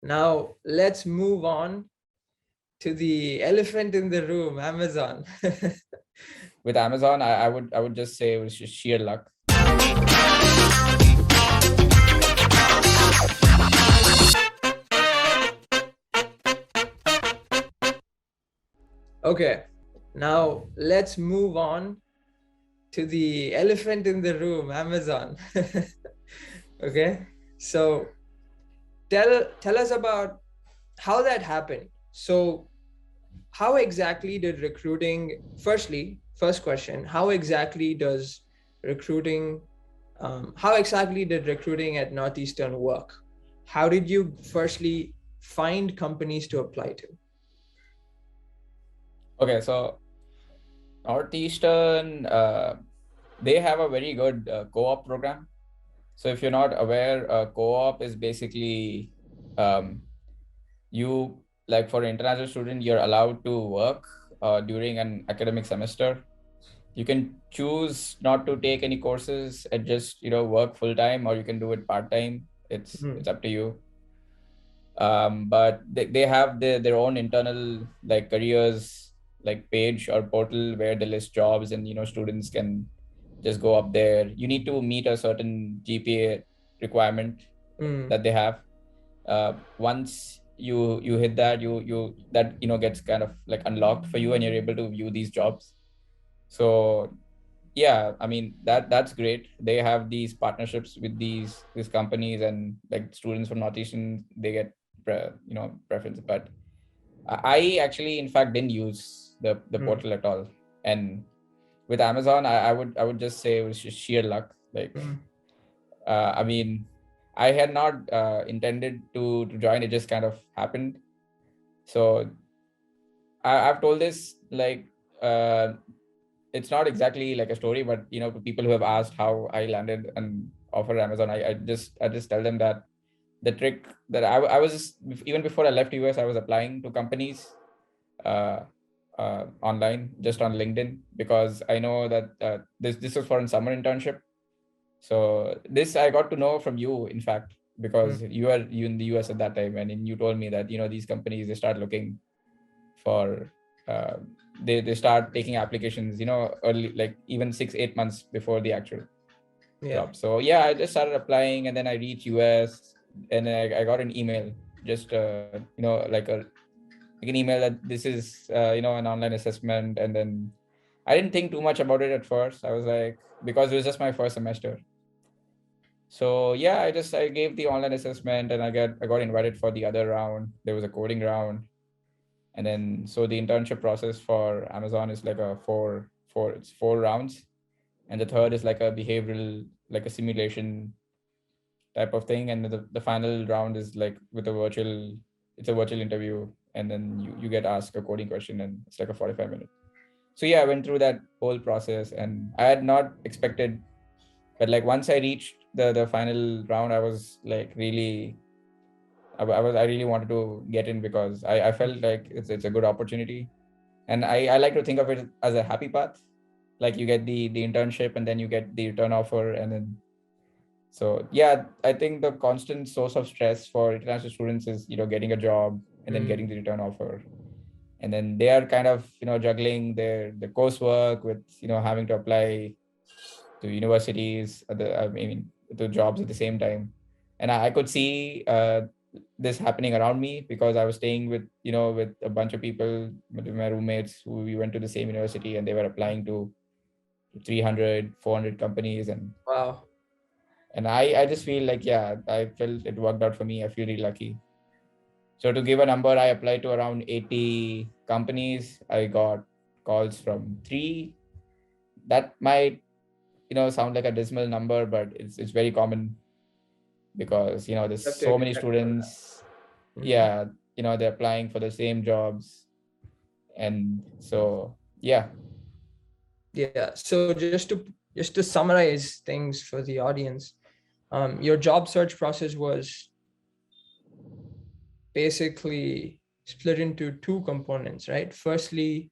Now let's move on to the elephant in the room, Amazon. With Amazon, I would just say it was just sheer luck. Okay, now let's move on to the elephant in the room, Amazon. Okay, so tell us about how that happened. So how exactly did recruiting, first question, how exactly does recruiting, how exactly did recruiting at Northeastern work? How did you firstly find companies to apply to? Okay, so Northeastern, they have a very good co-op program. So if you're not aware, co-op is basically um, you like for an international student, you're allowed to work during an academic semester. You can choose not to take any courses and just work full time, or you can do it part time. It's up to you. But they have their own internal like careers like page or portal where they list jobs, and students can just go up there. You need to meet a certain GPA requirement Mm. that they have. Once you hit that, you that gets kind of like unlocked for you, and you're able to view these jobs. So yeah, I mean that's great. They have these partnerships with these companies, and like students from Northeastern, they get preference. But I actually in fact didn't use the Mm. portal at all. And with Amazon, I would just say it was just sheer luck. Like Mm. I mean, I had not intended to join. It just kind of happened. So I've told this like it's not exactly like a story, but to people who have asked how I landed and offer Amazon, I just tell them that the trick that I was, even before I left US, I was applying to companies uh, online, just on LinkedIn, because I know that this was for a summer internship. So this I got to know from you, in fact, Mm. because you in the US at that time, and then you told me that these companies, they start looking for uh, they start taking applications early, like even 6-8 months before the actual Yeah. job. So yeah, I just started applying, and then I reached US, and then I got an email, just like an email that this is an online assessment. And then I didn't think too much about it at first. I was like, because it was just my first semester. So yeah, I gave the online assessment, and I got invited for the other round. There was a coding round. And then so the internship process for Amazon is like it's 4 rounds. And the third is like a behavioral, like a simulation type of thing. And the final round is like with it's a virtual interview. And then you get asked a coding question, and it's like a 45 minute. So yeah, I went through that whole process, and I had not expected, but like once I reached the final round, I was like really I really wanted to get in, because I felt like it's a good opportunity. And I like to think of it as a happy path. Like you get the internship, and then you get the return offer. And then so yeah, I think the constant source of stress for international students is getting a job, and then Mm. getting the return offer. And then they are kind of juggling the coursework with having to apply to universities I mean to jobs at the same time. And I could see this happening around me, because I was staying with with a bunch of people, with my roommates, who we went to the same university, and they were applying to 300, 400 companies. Wow. And I just feel like, yeah, I felt it worked out for me. I feel really lucky. So to give a number, I applied to around 80 companies. I got calls from 3. That might sound like a dismal number, but it's very common, because there's You have to so many expect for that. students. Mm. Yeah, they're applying for the same jobs. And so yeah. Yeah. So just to summarize things for the audience, your job search process was basically split into two components, right? Firstly,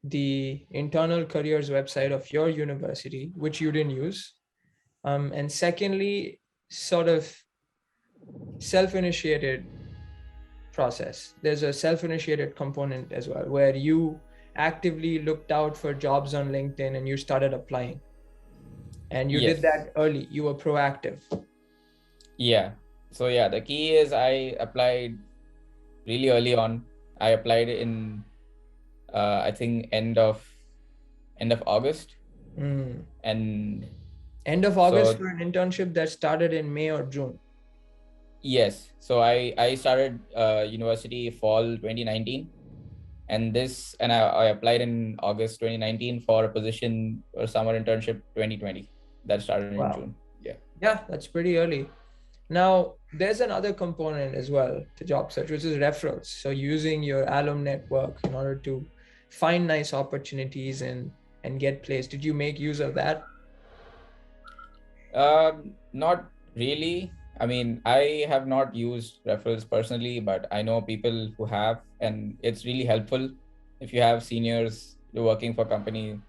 the internal careers website of your university, which you didn't use. And secondly, sort of self-initiated process. There's a self-initiated component as well, where you actively looked out for jobs on LinkedIn and you started applying. And you did Yes. that early. You were proactive. Yeah. So yeah, the key is I applied really early on. I applied in I think end of August. And End of August so for an internship that started in May or June. yes, so I started university fall 2019, and I applied in August 2019 for a position or summer internship 2020 that started in Wow. June. Yeah. Yeah, that's pretty early. Now, there's another component as well to job search, which is referrals. So using your alum network in order to find nice opportunities and get placed. Did you make use of that? Not really. I mean, I have not used referrals personally, but I know people who have, and it's really helpful if you have seniors working for company,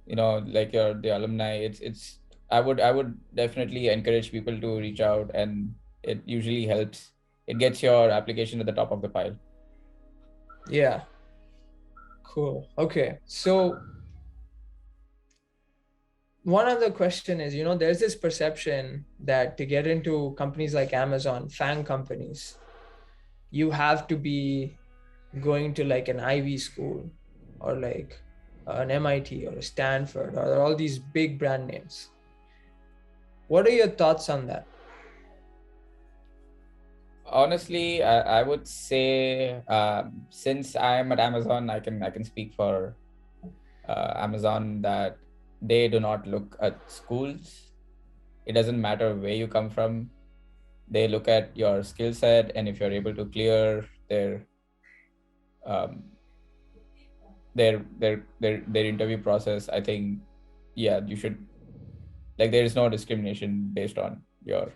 like the alumni. It's I would definitely encourage people to reach out, and it usually helps. It gets your application at the top of the pile. Yeah. Cool. Okay. So one other question is, there's this perception that to get into companies like Amazon, FANG companies, you have to be going to like an Ivy school or like an MIT or a Stanford or all these big brand names. What are your thoughts on that? Honestly, I would say since I'm at Amazon, I can speak for Amazon that they do not look at schools. It doesn't matter where you come from. They look at your skill set, and if you're able to clear um, their interview process, I think, yeah, you should, like, there is no discrimination based on your.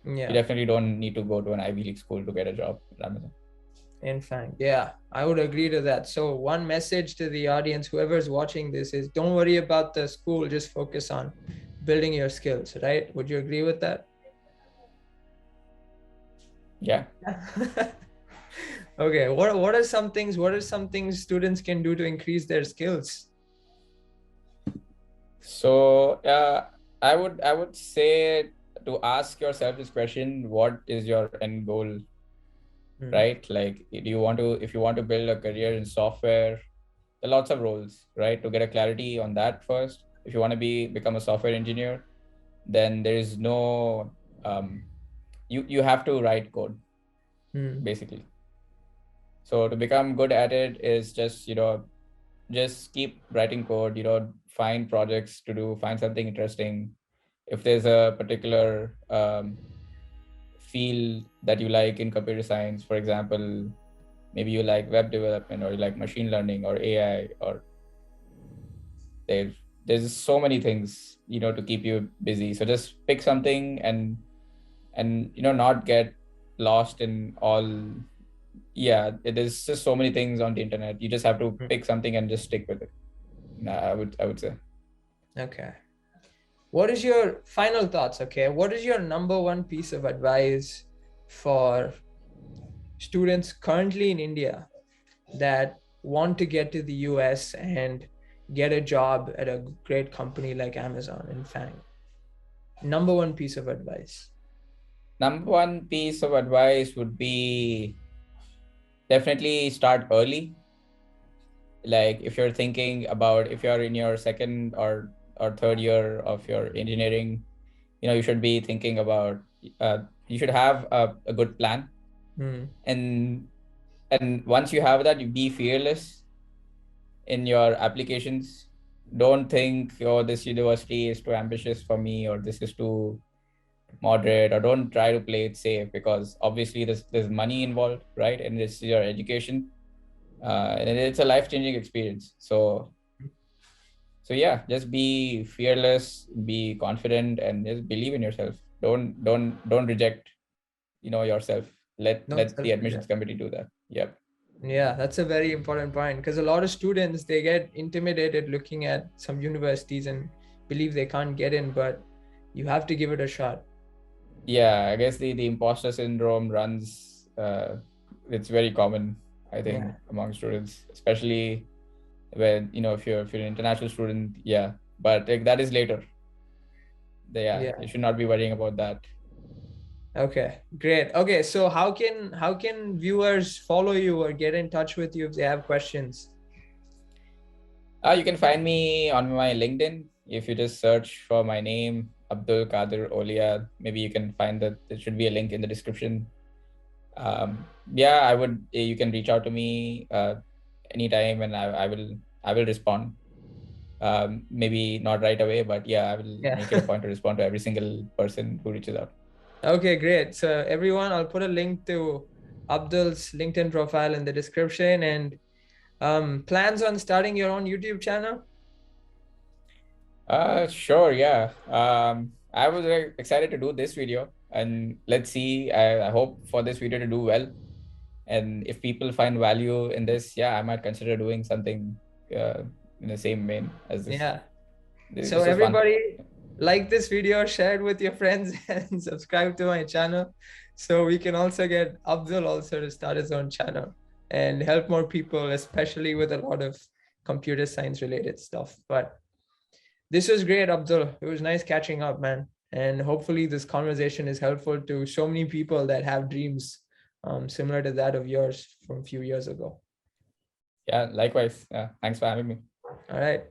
Yeah. You definitely don't need to go to an Ivy League school to get a job at Amazon. In fact, yeah, I would agree to that. So one message to the audience, whoever's watching this, is don't worry about the school, just focus on building your skills, right? Would you agree with that? Yeah. Okay, what are some things students can do to increase their skills? So I would say to ask yourself this question: what is your end goal? Right? Like, if you want to build a career in software, there are lots of roles, right? To get a clarity on that first. If you want to become a software engineer, then there is no you have to write code, basically. So to become good at it is just keep writing code, find projects to do, find something interesting. If there's a particular field that you like in computer science, for example, maybe you like web development, or you like machine learning or AI, or there's so many things, to keep you busy. So just pick something, and not get lost in all. Yeah, there's just so many things on the internet. You just have to pick something and just stick with it. I would say. Okay. What is your final thoughts? Okay. What is your number one piece of advice for students currently in India that want to get to the US and get a job at a great company like Amazon and FANG? Number one piece of advice. Number one piece of advice would be definitely start early. Like, if you're thinking about, if you're in your second or third year of your engineering, you should be thinking about, you should have a good plan. And once you have that, you be fearless in your applications. Don't think, oh, this university is too ambitious for me, or this is too moderate, or don't try to play it safe, because obviously there's money involved, right? And it's your education, and it's a life-changing experience. So yeah, just be fearless, be confident, and just believe in yourself. Don't reject, yourself. Let Don't the self-reject. admissions committee do that. Yep. Yeah, that's a very important point, because a lot of students, they get intimidated looking at some universities and believe they can't get in, but you have to give it a shot. Yeah, I guess the imposter syndrome runs it's very common, I think, Yeah. among students, especially when, if you're an international student. Yeah, but like that is later. Yeah, Yeah. you should not be worrying about that. Okay, great. Okay, so how can viewers follow you or get in touch with you if they have questions? You can find me on my LinkedIn. If you just search for my name, Abdul Qadir Olia, maybe you can find that there should be a link in the description. Yeah, you can reach out to me anytime, and I will respond. Maybe not right away, but yeah, I will Yeah. make it a point to respond to every single person who reaches out. Okay, great. So everyone, I'll put a link to Abdul's LinkedIn profile in the description, and plans on starting your own YouTube channel? Sure, yeah. I was excited to do this video, and let's see. I hope for this video to do well, and if people find value in this, yeah, I might consider doing something uh, in the same vein as this. Yeah. So This was fun. everybody, like this video, share it with your friends, and subscribe to my channel so we can also get Abdul also to start his own channel and help more people, especially with a lot of computer science related stuff. But this was great, Abdul. It was nice catching up, man. And hopefully this conversation is helpful to so many people that have dreams similar to that of yours from a few years ago. Yeah, likewise. Thanks for having me. All right.